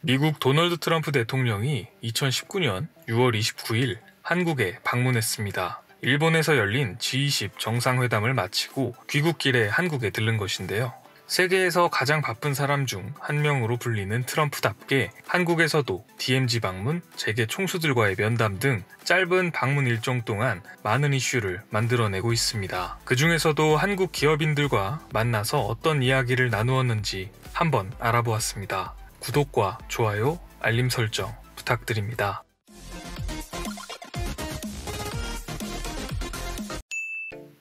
미국 도널드 트럼프 대통령이 2019년 6월 29일 한국에 방문했습니다. 일본에서 열린 G20 정상회담을 마치고 귀국길에 한국에 들른 것인데요. 세계에서 가장 바쁜 사람 중 한 명으로 불리는 트럼프답게 한국에서도 DMZ 방문, 재계 총수들과의 면담 등 짧은 방문 일정 동안 많은 이슈를 만들어내고 있습니다. 그 중에서도 한국 기업인들과 만나서 어떤 이야기를 나누었는지 한번 알아보았습니다. 구독과 좋아요, 알림 설정 부탁드립니다.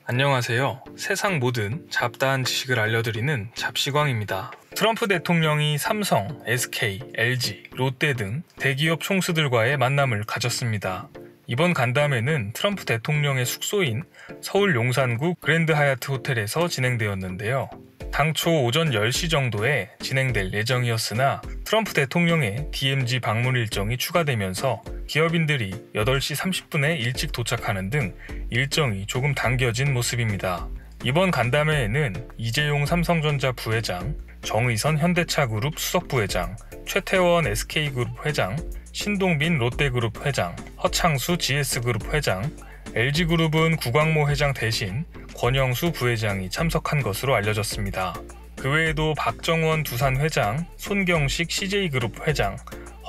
안녕하세요. 세상 모든 잡다한 지식을 알려드리는 잡시광입니다. 트럼프 대통령이 삼성, SK, LG, 롯데 등 대기업 총수들과의 만남을 가졌습니다. 이번 간담회는 트럼프 대통령의 숙소인 서울 용산구 그랜드 하얏트 호텔에서 진행되었는데요. 당초 오전 10시 정도에 진행될 예정이었으나 트럼프 대통령의 DMZ 방문 일정이 추가되면서 기업인들이 8시 30분에 일찍 도착하는 등 일정이 조금 당겨진 모습입니다. 이번 간담회에는 이재용 삼성전자 부회장, 정의선 현대차그룹 수석부회장, 최태원 SK그룹 회장, 신동빈 롯데그룹 회장, 허창수 GS그룹 회장, LG그룹은 구광모 회장 대신 권영수 부회장이 참석한 것으로 알려졌습니다. 그 외에도 박정원 두산 회장, 손경식 CJ그룹 회장,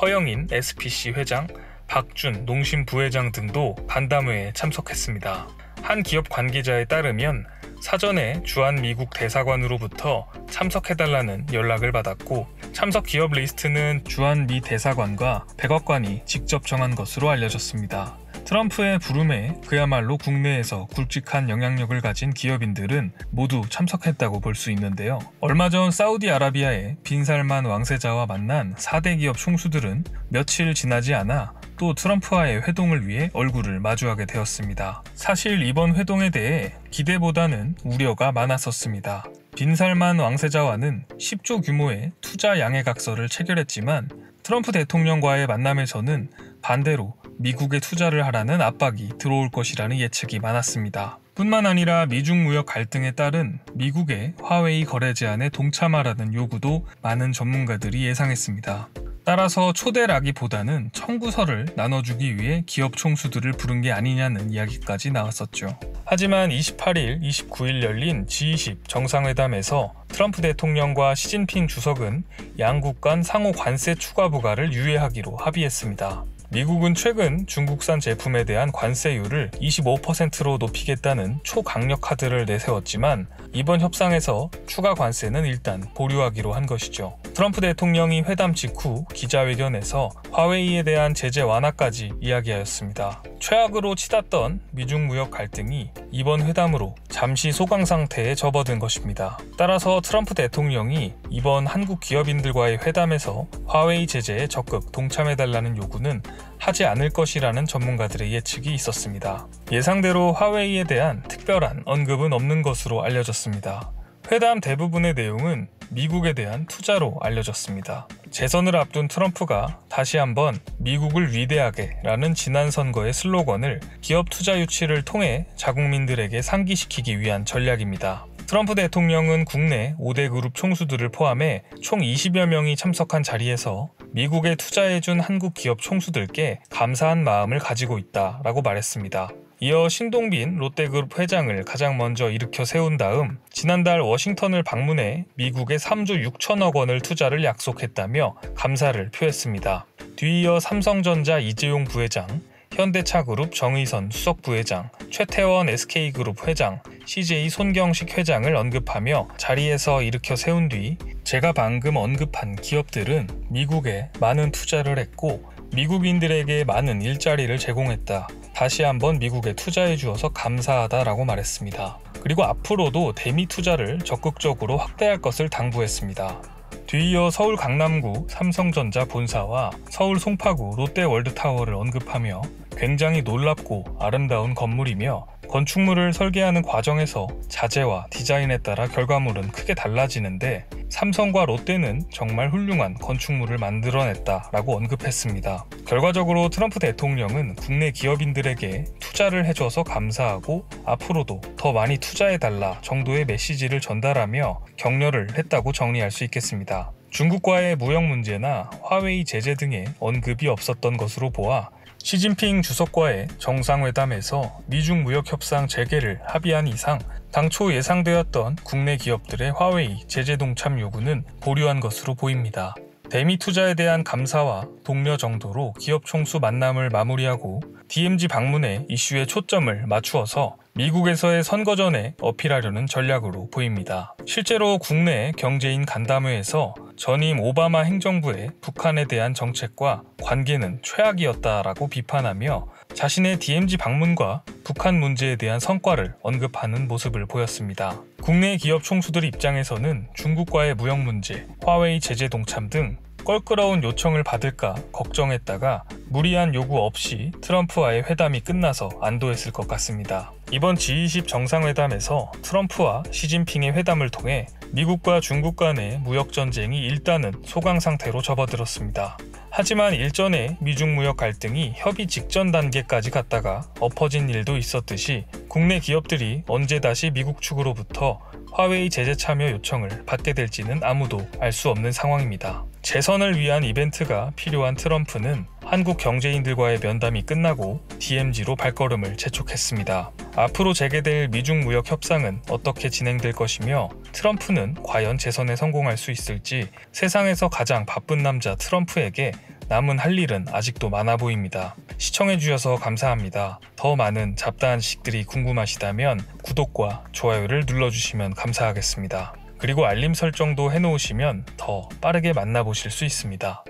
허영인 SPC 회장, 박준 농심 부회장 등도 간담회에 참석했습니다. 한 기업 관계자에 따르면 사전에 주한 미국 대사관으로부터 참석해달라는 연락을 받았고 참석 기업 리스트는 주한 미 대사관과 백악관이 직접 정한 것으로 알려졌습니다. 트럼프의 부름에 그야말로 국내에서 굵직한 영향력을 가진 기업인들은 모두 참석했다고 볼 수 있는데요. 얼마 전 사우디아라비아의 빈살만 왕세자와 만난 4대 기업 총수들은 며칠 지나지 않아 또 트럼프와의 회동을 위해 얼굴을 마주하게 되었습니다. 사실 이번 회동에 대해 기대보다는 우려가 많았었습니다. 빈살만 왕세자와는 10조 규모의 투자 양해각서를 체결했지만 트럼프 대통령과의 만남에서는 반대로 미국에 투자를 하라는 압박이 들어올 것이라는 예측이 많았습니다. 뿐만 아니라 미중 무역 갈등에 따른 미국의 화웨이 거래 제한에 동참하라는 요구도 많은 전문가들이 예상했습니다. 따라서 초대라기보다는 청구서를 나눠주기 위해 기업 총수들을 부른 게 아니냐는 이야기까지 나왔었죠. 하지만 28일, 29일 열린 G20 정상회담에서 트럼프 대통령과 시진핑 주석은 양국 간 상호 관세 추가 부과를 유예하기로 합의했습니다. 미국은 최근 중국산 제품에 대한 관세율을 25%로 높이겠다는 초강력 카드를 내세웠지만 이번 협상에서 추가 관세는 일단 보류하기로 한 것이죠. 트럼프 대통령이 회담 직후 기자회견에서 화웨이에 대한 제재 완화까지 이야기하였습니다. 최악으로 치닫던 미중 무역 갈등이 이번 회담으로 잠시 소강 상태에 접어든 것입니다. 따라서 트럼프 대통령이 이번 한국 기업인들과의 회담에서 화웨이 제재에 적극 동참해달라는 요구는 하지 않을 것이라는 전문가들의 예측이 있었습니다. 예상대로 화웨이에 대한 특별한 언급은 없는 것으로 알려졌습니다. 회담 대부분의 내용은 미국에 대한 투자로 알려졌습니다. 재선을 앞둔 트럼프가 다시 한번 미국을 위대하게 라는 지난 선거의 슬로건을 기업 투자 유치를 통해 자국민들에게 상기시키기 위한 전략입니다. 트럼프 대통령은 국내 5대 그룹 총수들을 포함해 총 20여 명이 참석한 자리에서 미국에 투자해준 한국 기업 총수들께 감사한 마음을 가지고 있다라고 말했습니다. 이어 신동빈 롯데그룹 회장을 가장 먼저 일으켜 세운 다음 지난달 워싱턴을 방문해 미국에 3조 6천억 원을 투자를 약속했다며 감사를 표했습니다. 뒤이어 삼성전자 이재용 부회장, 현대차그룹 정의선 수석부회장, 최태원 SK그룹 회장, CJ 손경식 회장을 언급하며 자리에서 일으켜 세운 뒤 제가 방금 언급한 기업들은 미국에 많은 투자를 했고 미국인들에게 많은 일자리를 제공했다. 다시 한번 미국에 투자해 주어서 감사하다라고 말했습니다. 그리고 앞으로도 대미 투자를 적극적으로 확대할 것을 당부했습니다. 뒤이어 서울 강남구 삼성전자 본사와 서울 송파구 롯데월드타워를 언급하며 굉장히 놀랍고 아름다운 건물이며 건축물을 설계하는 과정에서 자재와 디자인에 따라 결과물은 크게 달라지는데 삼성과 롯데는 정말 훌륭한 건축물을 만들어냈다라고 언급했습니다. 결과적으로 트럼프 대통령은 국내 기업인들에게 투자를 해줘서 감사하고 앞으로도 더 많이 투자해달라 정도의 메시지를 전달하며 격려를 했다고 정리할 수 있겠습니다. 중국과의 무역 문제나 화웨이 제재 등의 언급이 없었던 것으로 보아 시진핑 주석과의 정상회담에서 미중 무역 협상 재개를 합의한 이상 당초 예상되었던 국내 기업들의 화웨이 제재 동참 요구는 보류한 것으로 보입니다. 대미 투자에 대한 감사와 독려 정도로 기업 총수 만남을 마무리하고 DMZ 방문에 이슈에 초점을 맞추어서 미국에서의 선거 전에 어필하려는 전략으로 보입니다. 실제로 국내 경제인 간담회에서 전임 오바마 행정부의 북한에 대한 정책과 관계는 최악이었다라고 비판하며 자신의 DMZ 방문과 북한 문제에 대한 성과를 언급하는 모습을 보였습니다. 국내 기업 총수들 입장에서는 중국과의 무역 문제, 화웨이 제재 동참 등 껄끄러운 요청을 받을까 걱정했다가 무리한 요구 없이 트럼프와의 회담이 끝나서 안도했을 것 같습니다. 이번 G20 정상회담에서 트럼프와 시진핑의 회담을 통해 미국과 중국 간의 무역 전쟁이 일단은 소강 상태로 접어들었습니다. 하지만 일전에 미중 무역 갈등이 협의 직전 단계까지 갔다가 엎어진 일도 있었듯이 국내 기업들이 언제 다시 미국 측으로부터 화웨이 제재 참여 요청을 받게 될지는 아무도 알 수 없는 상황입니다. 재선을 위한 이벤트가 필요한 트럼프는 한국 경제인들과의 면담이 끝나고 DMZ로 발걸음을 재촉했습니다. 앞으로 재개될 미중 무역 협상은 어떻게 진행될 것이며 트럼프는 과연 재선에 성공할 수 있을지 세상에서 가장 바쁜 남자 트럼프에게 남은 할 일은 아직도 많아 보입니다. 시청해주셔서 감사합니다. 더 많은 잡다한 지식들이 궁금하시다면 구독과 좋아요를 눌러주시면 감사하겠습니다. 그리고 알림 설정도 해놓으시면 더 빠르게 만나보실 수 있습니다.